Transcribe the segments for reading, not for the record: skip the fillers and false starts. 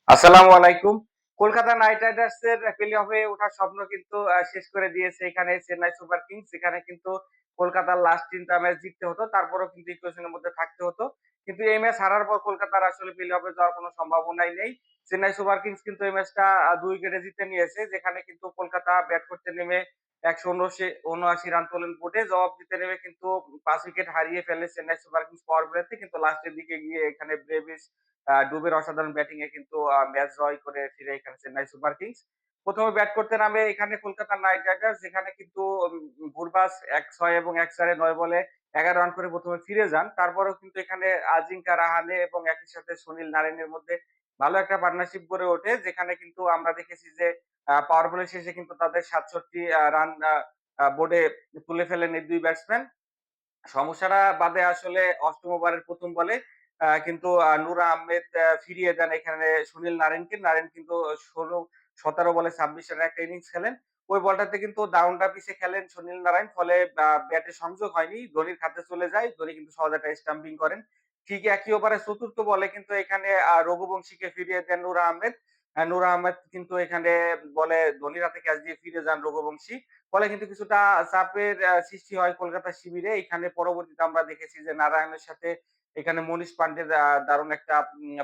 আসসালামু আলাইকুম। কলকাতা নাইট রাইডার্সের প্লে অফে ওঠার স্বপ্ন কিন্তু শেষ করে দিয়েছে এখানে চেন্নাই সুপার কিংস। এখানে কিন্তু কলকাতার লাস্ট ৩ টা ম্যাচ জিততে হতো। তারপরেও কিন্তু ইকুয়েশন এর মধ্যে থাকতে হতো। কিন্তু এই ম্যাচ হারার পর কলকাতার আসলে প্লে অফে যাওয়ার কোনো সম্ভাবনাই নেই। চেন্নাই সুপার কিংস কিন্তু এই ম্যাচটা ২ উইকেটে জিতে নিয়েছে। যেখানে কিন্তু কলকাতা ব্যাট করতে নেমে ১৭৯ রান তোলেন বোর্ডে। জবাব দিতে নেমে কিন্তু ৫ উইকেট হারিয়ে ফেলে চেন্নাই সুপার কিংস পাওয়ার প্লেতে। কিন্তু লাস্টের দিকে গিয়ে এখানে ব্রেভিস ডুবের অসাধারণ ব্যাটিং এ কিন্তু ম্যাচ জয় করে ফিরে এখানে চেন্নাই সুপার কিংস। ১ম এ ব্যাট করতে নামে এখানে কলকাতা নাইট রাইডার্স যেখানে কিন্তু গুরবাজ ১-৬ এবং ১-৪ এ ৯ বলে ১১ রান করে ১ম এ ফিরে যান। তারপরেও কিন্তু এখানে আজিঙ্কা রাহানে এবং একই সাথে সুনীল নারিনের মধ্যে ভালো একটা পার্টনারশিপ গড়ে ওঠে। যেখানে কিন্তু আমরা দেখেছি যে পাওয়ার প্লে শেষে কিন্তু তাদের ৬৭ রান আ আ বোর্ডে তুলে ফেলেন এই ২ ব্যাটসম্যান। সমস্যাটা বাধে আসলে ৮ম ওভারের ১ম বলে। কিন্তু নূর আহমেদ ফিরিয়ে দেন এখানে সুনীল নারিনকে। নারিন কিন্তু ১৭ বলে ২৬ রানের একটা ইনিংস খেলেন। ওই বলটাতে কিন্তু ডাউন দা পিচে খেলেন সুনীল নারায়ণ। ফলে ব্যাটে সংযোগ হয়নি। ধোনির খাতে চলে যায়। ধোনি কিন্তু সহজ একটা স্টাম্পিং করেন। ঠিক একই ওভারে ৪র্থ বলে কিন্তু এখানে রঘুবংশীকে ফিরিয়ে দেন নূর আহমেদ। নূর আহমেদ কিন্তু এখানে বলে ধোনির হাতে ক্যাচ দিয়ে ফিরে যান রঘুবংশী। ফলে কিন্তু কিছুটা চাপের সৃষ্টি হয় কলকাতা শিবিরে। এখানে পরবর্তীতে আমরা দেখেছি যে নারায়ণের সাথে এখানে মনীষ পান্ডের দারুণ একটা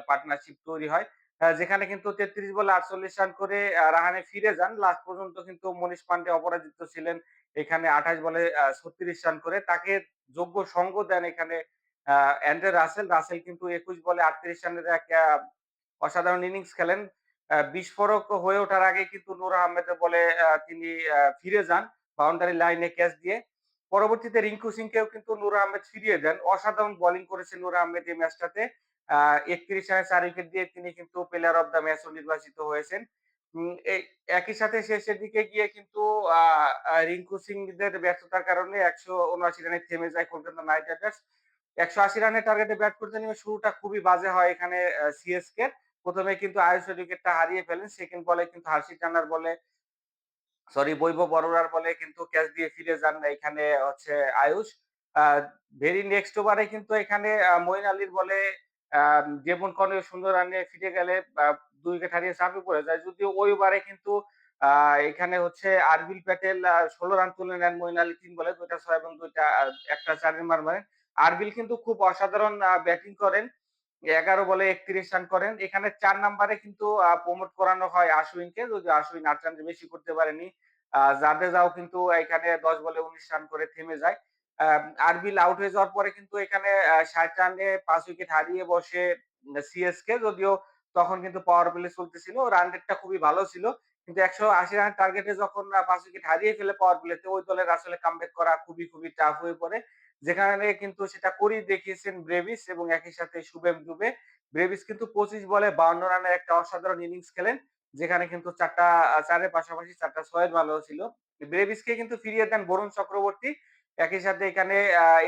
পার্টনারশিপ তৈরি হয়। যেখানে কিন্তু ৩৩ বলে ৪৮ রান করে রাহানে ফিরে যান। লাস্ট পর্যন্ত কিন্তু মনীষ পান্ডে অপরাজিত ছিলেন। এখানে ২৮ বলে ৩৬ রান করে। তাকে যোগ্য সঙ্গ দেন এখানে অ্যান্ড্রে রাসেল। রাসেল কিন্তু ২১ বলে ৩৮ রানের এক অসাধারণ ইনিংস খেলেন। বিস্ফোরক হয়ে ওঠার আগে কিন্তু নূর আহমেদের বলে তিনি ফিরে যান বাউন্ডারি লাইনে ক্যাচ দিয়ে। পরবর্তীতে রিঙ্কু সিংকেও কিন্তু নূর আহমেদ ফিরিয়ে দেন। অসাধারণ বোলিং করেছেন নূর আহমেদ এই ম্যাচটাতে। ৩১ রানে ৪ উইকেট দিয়ে তিনি কিন্তু প্লেয়ার অফ দ্য ম্যাচও নির্বাচিত হয়েছেন। এই একই সাথে শেষের দিকে গিয়ে কিন্তু আ আ রিঙ্কু সিংদের ব্যর্থতার কারণে ১৭৯ রানে থেমে যায় কলকাতা নাইট রাইডার্স। ১৮০ রানের টার্গেটে ব্যাট করতে নেমে শুরুটা খুবই বাজে হয় এখানে সিএসকের। ১ম এ কিন্তু আয়ুষের উইকেটটা হারিয়ে ফেলেন। সেকেন্ড বলে কিন্তু হার্ষিত রানার বলে বৈভব অরোরার বলে কিন্তু ক্যাচ দিয়ে ফিরে যান এখানে হচ্ছে আয়ুষ। আ ভেরি নেক্সট ওভারে কিন্তু এখানে মঈন আলীর বলে আ ডেভন কনওয়ে সুন্দর রানে ফিরে গেলে ২ উইকেট হারিয়ে চাপে পড়ে যায়। যদিও ওই ওভারে কিন্তু আ এখানে হচ্ছে আরবিল প্যাটেল ১৬ রান তুলে নেন মঈন আলী ৩ বলে ২ টা ৬ এবং ২ টা একটা ৪ এর মার মারেন। আরবিল কিন্তু খুব অসাধারণ ব্যাটিং করেন। ১১ বলে ৩১ রান করেন। এখানে ৪ নাম্বারে কিন্তু প্রমোট করানো হয় আশ্বিনকে। যদিও আশ্বিন ৮ রান বেশি করতে পারেনি। জাদেজাও কিন্তু এখানে ১০ বলে ১৯ রান করে থেমে যায়। আ আরবিল আউট হয়ে যাওয়ার পরে কিন্তু এখানে ৬০ রানে ৫ উইকেট হারিয়ে বসে সিএসকে। যদিও তখন কিন্তু পাওয়ার প্লে চলতেছিল। রান রেটটা খুবই ভালো ছিল। কিন্তু ১৮০ রানের টার্গেটে যখন ৫ উইকেট হারিয়ে ফেলে পাওয়ার প্লেতে ওই দলের আসলে কামব্যাক করা খুবই টাফ হয়ে পড়ে। যেখানে কিন্তু সেটা করেই দেখিয়েছেন ব্রেভিস এবং একই সাথে শুভেম দুবে। ব্রেভিস কিন্তু ২৫ বলে ৫২ রানের একটা অসাধারণ ইনিংস খেলেন। যেখানে কিন্তু ৪ টা ৪ এর পাশাপাশি ৪ টা ৬ এর ভালো ছিল। ব্রেভিসকে কিন্তু ফিরিয়ে দেন বরুণ চক্রবর্তী। একই সাথে এখানে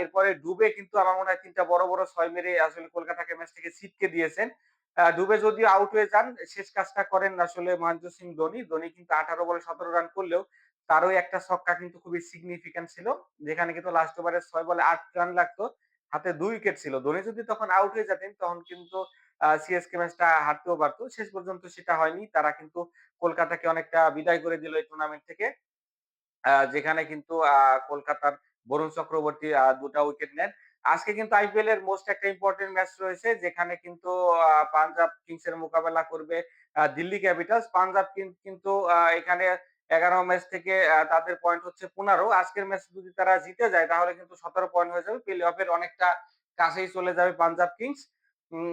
এরপরে ডুবে কিন্তু আমার মনে হয় ৩ টা বড় ৬ মেরে আসলে কলকাতাকে ম্যাচ থেকে ছিটকে দিয়েছেন। ডুবে যদিও আউট হয়ে যান, শেষ কাজটা করেন আসলে মহেন্দ্র সিং ধোনি। ধোনি কিন্তু ১৮ বলে ১৭ রান করলেও তার ওই একটা ছক্কা কিন্তু খুবই সিগনিফিক্যান্ট ছিল। যেখানে কিন্তু লাস্ট ওভারে ৬ বলে ৮ রান লাগতো। হাতে ২ উইকেট ছিল। ধোনি যদি তখন আউট হয়ে যেতেন তখন কিন্তু সিএসকে ম্যাচটা হারতেও পারত। শেষ পর্যন্ত সেটা হয়নি। তারা কিন্তু কলকাতাকে অনেকটা বিদায় করে দিল এই টুর্নামেন্ট থেকে। যেখানে কিন্তু কলকাতার বরুণ চক্রবর্তী ২ টা উইকেট নেন। আজকে কিন্তু আইপিএল এর মোস্ট একটা ইম্পোর্টেন্ট ম্যাচ রয়েছে যেখানে কিন্তু পাঞ্জাব কিংস এর মোকাবেলা করবে দিল্লি ক্যাপিটালস। পাঞ্জাব কিংস কিন্তু এখানে ১১ ম্যাচ থেকে তাদের পয়েন্ট হচ্ছে ১৫। আজকের ম্যাচ যদি তারা জিতে যায় তাহলে কিন্তু ১৭ পয়েন্ট হয়ে যাবে। প্লে অফের অনেকটা কাছেই চলে যাবে পাঞ্জাব কিংস। উম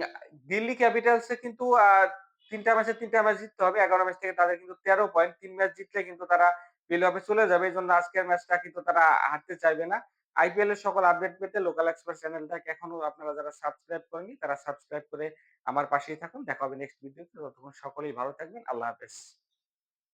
দিল্লি ক্যাপিটালস এ কিন্তু ৩ টা ম্যাচে ৩ টা ম্যাচ জিততে হবে। ১১ ম্যাচ থেকে তাদের কিন্তু ১৩ পয়েন্ট। ৩ ম্যাচ জিতলে কিন্তু তারা প্লে অফে চলে যাবে। এজন্য আজকের ম্যাচটা কিন্তু তারা হারতে চাইবে না। আইপিএল এর সকল আপডেট পেতে লোকাল এক্সপার্ট চ্যানেলটাকে এখনো আপনারা যারা সাবস্ক্রাইব করেননি তারা সাবস্ক্রাইব করে আমার পাশেই থাকুন। দেখা হবে নেক্সট ভিডিওতে। ততক্ষণ সকলেই ভালো থাকবেন। আল্লাহ হাফেজ।